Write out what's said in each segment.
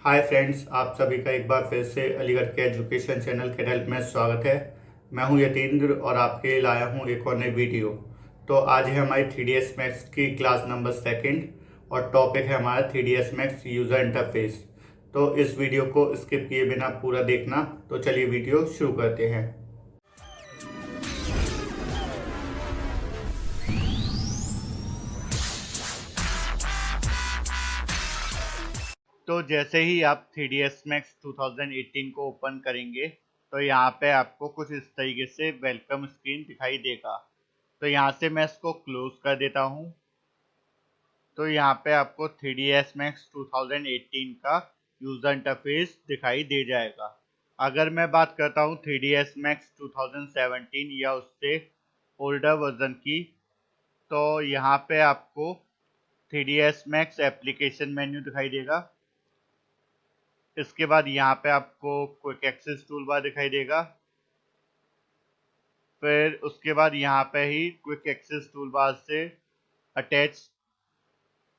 Hi friends, आप सभी का एक बार फिर से अलीगढ़ के एजुकेशन चैनल के हेल्प में स्वागत है। मैं हूं यतीन्द्र और आपके लिए लाया हूं एक और नई वीडियो। तो आज है हमारी 3ds मैथ्स की क्लास नंबर सेकंड और टॉपिक है हमारा 3ds मैथ्स यूज़र इंटरफेस। तो इस वीडियो को स्किप किए बिना पूरा देखना। तो चलिए वीडियो शुरू करते हैं। तो जैसे ही आप 3ds मैक्स 2018 को ओपन करेंगे तो यहाँ पे आपको कुछ इस तरीके से वेलकम स्क्रीन दिखाई देगा। तो यहाँ से मैं इसको क्लोज कर देता हूँ। तो यहाँ पे आपको 3ds मैक्स 2018 का यूज़र इंटरफेस दिखाई दे जाएगा। अगर मैं बात करता हूँ 3ds मैक्स 2017 या उससे ओल्डर वर्जन की, तो यहाँ पे आपको 3ds मैक्स एप्लीकेशन मेन्यू दिखाई देगा। इसके बाद यहाँ पे आपको क्विक एक्सेस टूल बार दिखाई देगा। फिर उसके बाद यहाँ पे ही क्विक एक्सेस टूल बार से अटैच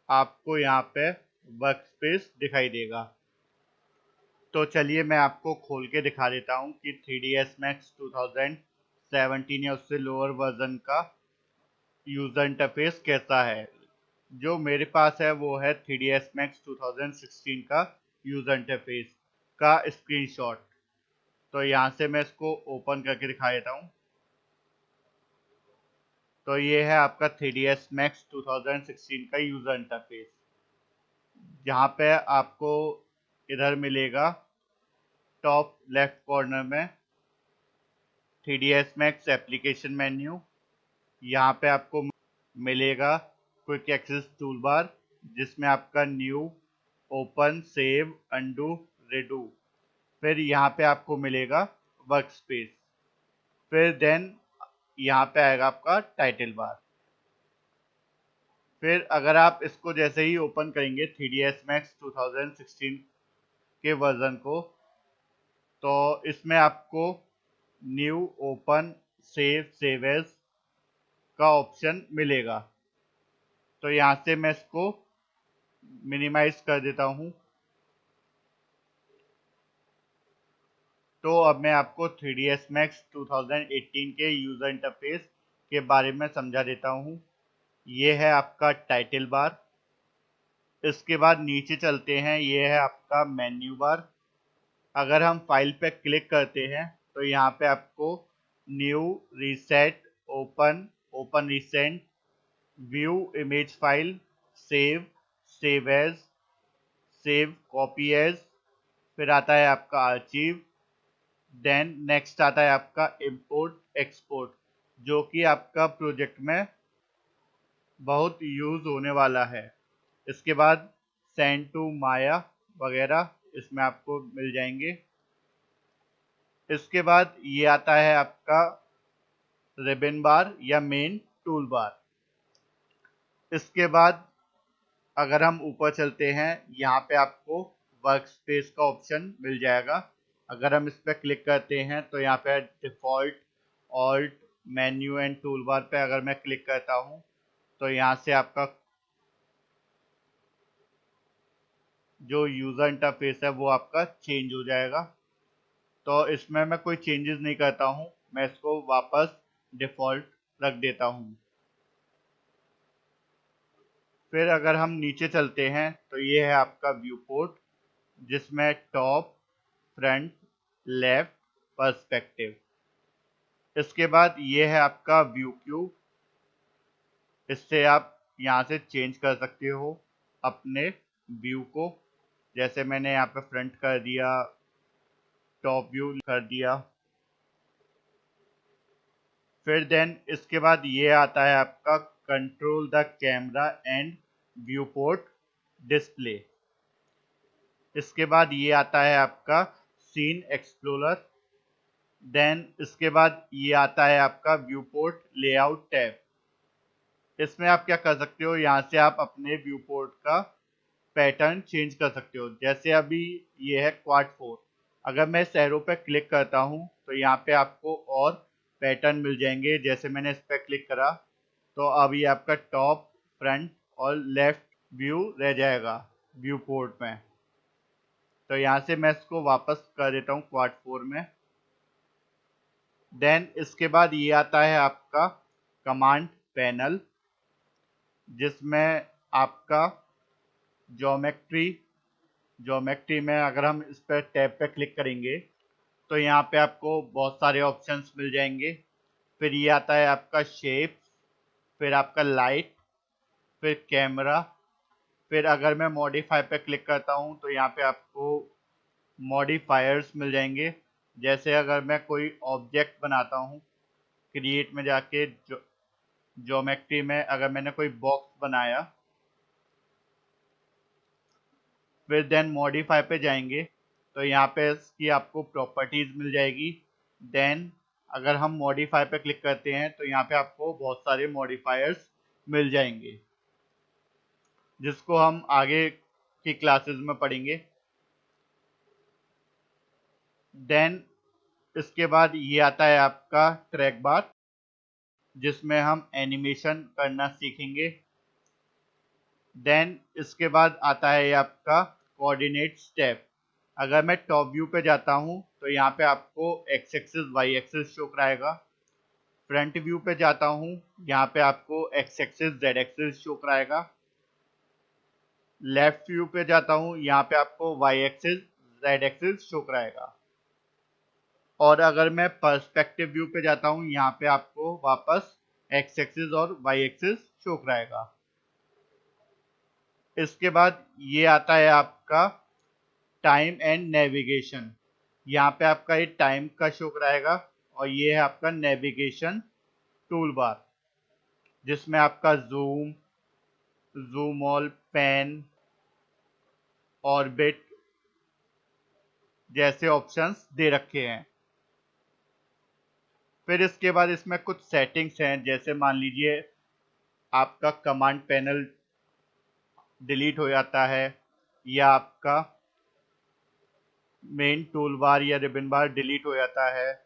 आपको यहाँ पे वर्क स्पेस दिखाई देगा। तो चलिए मैं आपको खोल के दिखा देता हूँ कि 3ds मैक्स 2017 या उससे लोअर वर्जन का यूज़र इंटरफेस कैसा है। जो मेरे पास है वो है 3ds मैक्स 2016 का यूज़र इंटरफेस का स्क्रीनशॉट। तो यहाँ से मैं इसको ओपन करके दिखा देता हूँ। तो ये है आपका 3ds मैक्स 2016 का यूज़र इंटरफेस। जहाँ पे आपको इधर मिलेगा टॉप लेफ्ट कॉर्नर में 3ds मैक्स एप्लीकेशन मेन्यू। यहाँ पे आपको मिलेगा क्विक एक्सेस टूल बार, जिसमें आपका new, open, save, undo, Redu. फिर यहाँ पे आपको मिलेगा वर्क स्पेस। फिर देन यहाँ पे आएगा आपका टाइटल बार। फिर अगर आप इसको जैसे ही ओपन करेंगे 3ds मैक्स 2016 के वर्जन को, तो इसमें आपको new, open, save, save as का ऑप्शन मिलेगा। तो यहाँ से मैं इसको मिनिमाइज कर देता हूँ। तो अब मैं आपको 3ds मैक्स 2018 के यूज़र इंटरफेस के बारे में समझा देता हूँ। ये है आपका टाइटल बार। इसके बाद नीचे चलते हैं, ये है आपका मेन्यू बार। अगर हम फाइल पे क्लिक करते हैं तो यहाँ पे आपको new, reset, open, open recent, view image file, save, save as, save copy as, फिर आता है आपका आर्चिव। देन नेक्स्ट आता है आपका इंपोर्ट एक्सपोर्ट, जो कि आपका प्रोजेक्ट में बहुत यूज होने वाला है। इसके बाद सेंड टू माया वगैरह इसमें आपको मिल जाएंगे। इसके बाद ये आता है आपका रिबन बार या मेन टूल बार। इसके बाद अगर हम ऊपर चलते हैं, यहाँ पे आपको वर्क स्पेस का ऑप्शन मिल जाएगा। अगर हम इस पर क्लिक करते हैं तो यहाँ पे default, alt, menu and tool bar पे अगर मैं क्लिक करता हूँ तो यहाँ से आपका जो यूज़र इंटरफेस है वो आपका चेंज हो जाएगा। तो इसमें मैं कोई चेंजेस नहीं करता हूँ, मैं इसको वापस डिफ़ॉल्ट रख देता हूँ। फिर अगर हम नीचे चलते हैं तो ये है आपका व्यू पोर्ट, जिसमें टॉप, फ्रंट, लेफ्ट, पर्सपेक्टिव। इसके बाद ये है आपका व्यू क्यूब। इससे आप यहाँ से चेंज कर सकते हो अपने व्यू को। जैसे मैंने यहाँ पे फ्रंट कर दिया, टॉप व्यू कर दिया। फिर देन इसके बाद ये आता है आपका control the camera and view port display. इसके बाद ये आता है आपका सीन एक्सप्लोरर। देन इसके बाद ये आता है आपका व्यू पोर्ट लेआउट टैब। इसमें आप क्या कर सकते हो, यहाँ से आप अपने व्यू पोर्ट का पैटर्न चेंज कर सकते हो। जैसे अभी ये है क्वाड 4, अगर मैं इस एरो पे क्लिक करता हूँ तो यहाँ पे आपको और पैटर्न मिल जाएंगे। जैसे मैंने इस पर क्लिक करा तो अब ये आपका टॉप, फ्रंट और लेफ्ट व्यू रह जाएगा व्यू पोर्ट में। तो यहाँ से मैं इसको वापस कर देता हूँ क्वाड 4 में। देन इसके बाद ये आता है आपका कमांड पैनल, जिसमें आपका ज्योमेट्री में अगर हम इस पर टैब पे क्लिक करेंगे तो यहाँ पे आपको बहुत सारे ऑप्शंस मिल जाएंगे। फिर ये आता है आपका शेप, फिर आपका लाइट, फिर कैमरा, फिर अगर मैं मॉडिफाई पे क्लिक करता हूँ तो यहाँ पे आपको मॉडिफायर्स मिल जाएंगे। जैसे अगर मैं कोई ऑब्जेक्ट बनाता हूँ, क्रिएट में जाके ज्योमेट्री में अगर मैंने कोई बॉक्स बनाया, फिर देन मॉडिफाई पे जाएंगे तो यहाँ पे इसकी आपको प्रॉपर्टीज मिल जाएगी। देन अगर हम मॉडिफाई पे क्लिक करते हैं तो यहाँ पे आपको बहुत सारे मॉडिफायर्स मिल जाएंगे, जिसको हम आगे की क्लासेस में पढ़ेंगे। देन इसके बाद ये आता है आपका ट्रैक बार, जिसमें हम एनिमेशन करना सीखेंगे। देन इसके बाद आता है ये आपका कोऑर्डिनेट स्टेप। अगर मैं टॉप व्यू पे जाता हूँ तो यहाँ पे आपको x axis y axis show कराएगा। फ्रंट व्यू पे जाता हूँ, यहाँ पे आपको x axis z axis show कराएगा। लेफ्ट व्यू पे जाता हूँ, यहाँ पे आपको y axis z axis show कराएगा। और अगर मैं पर्सपेक्टिव व्यू पे जाता हूँ, यहाँ पे आपको वापस एक्स एक्सिस और वाई एक्सिस शो कराएगा। इसके बाद ये आता है आपका टाइम एंड नेविगेशन। यहाँ पे आपका ये टाइम का शो कराएगा और ये है आपका नेविगेशन टूल बार, जिसमें आपका जूम ऑल, पैन, ऑर्बिट जैसे ऑप्शंस दे रखे हैं। फिर इसके बाद इसमें कुछ सेटिंग्स हैं, जैसे मान लीजिए आपका कमांड पैनल डिलीट हो जाता है, या आपका मेन टूल बार या रिबन बार डिलीट हो जाता है,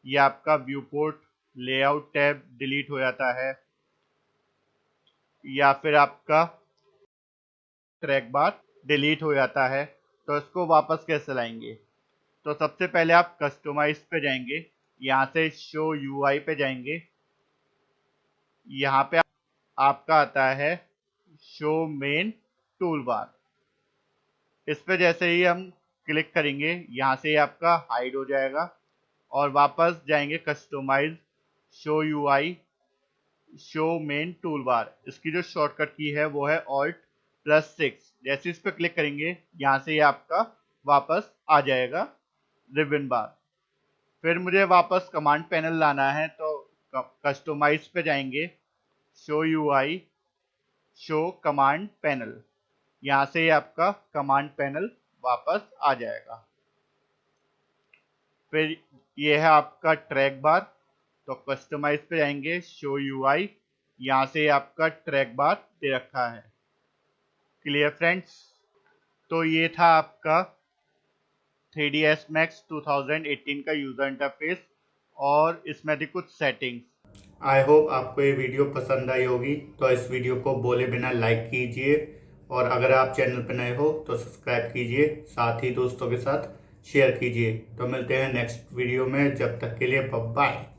या आपका view port layout tab delete हो जाता है, या फिर आपका ट्रैक बार डिलीट हो जाता है, तो इसको वापस कैसे लाएंगे? तो सबसे पहले आप कस्टमाइज पे जाएंगे, यहाँ से शो यूआई पे जाएंगे। यहाँ पे आपका आता है शो मेन टूल बार। इस पे जैसे ही हम क्लिक करेंगे, यहाँ से आपका हाइड हो जाएगा और वापस जाएंगे customise, show UI, show main tool bar. इसकी जो शॉर्टकट की है वो है Alt+6। जैसे इस पे क्लिक करेंगे, यहाँ से ये आपका वापस आ जाएगा रिबन बार। फिर मुझे वापस कमांड पैनल लाना है, तो कस्टमाइज पे जाएंगे, show UI, show command panel. यहाँ से ये आपका कमांड पैनल वापस आ जाएगा। फिर ये है आपका ट्रैक बार, तो कस्टमाइज पे जाएंगे, शो यूआई, यहाँ से आपका ट्रैक बार दे रखा है। Clear friends? तो ये था आपका 3ds Max 2018 का यूजर इंटरफेस और इसमें थी कुछ सेटिंग्स। आई होप आपको ये वीडियो पसंद आई होगी, तो इस वीडियो को बोले बिना लाइक कीजिए और अगर आप चैनल पर नए हो तो सब्सक्राइब कीजिए, साथ ही दोस्तों के साथ शेयर कीजिए। तो मिलते हैं नेक्स्ट वीडियो में, जब तक के लिए बाय बाय।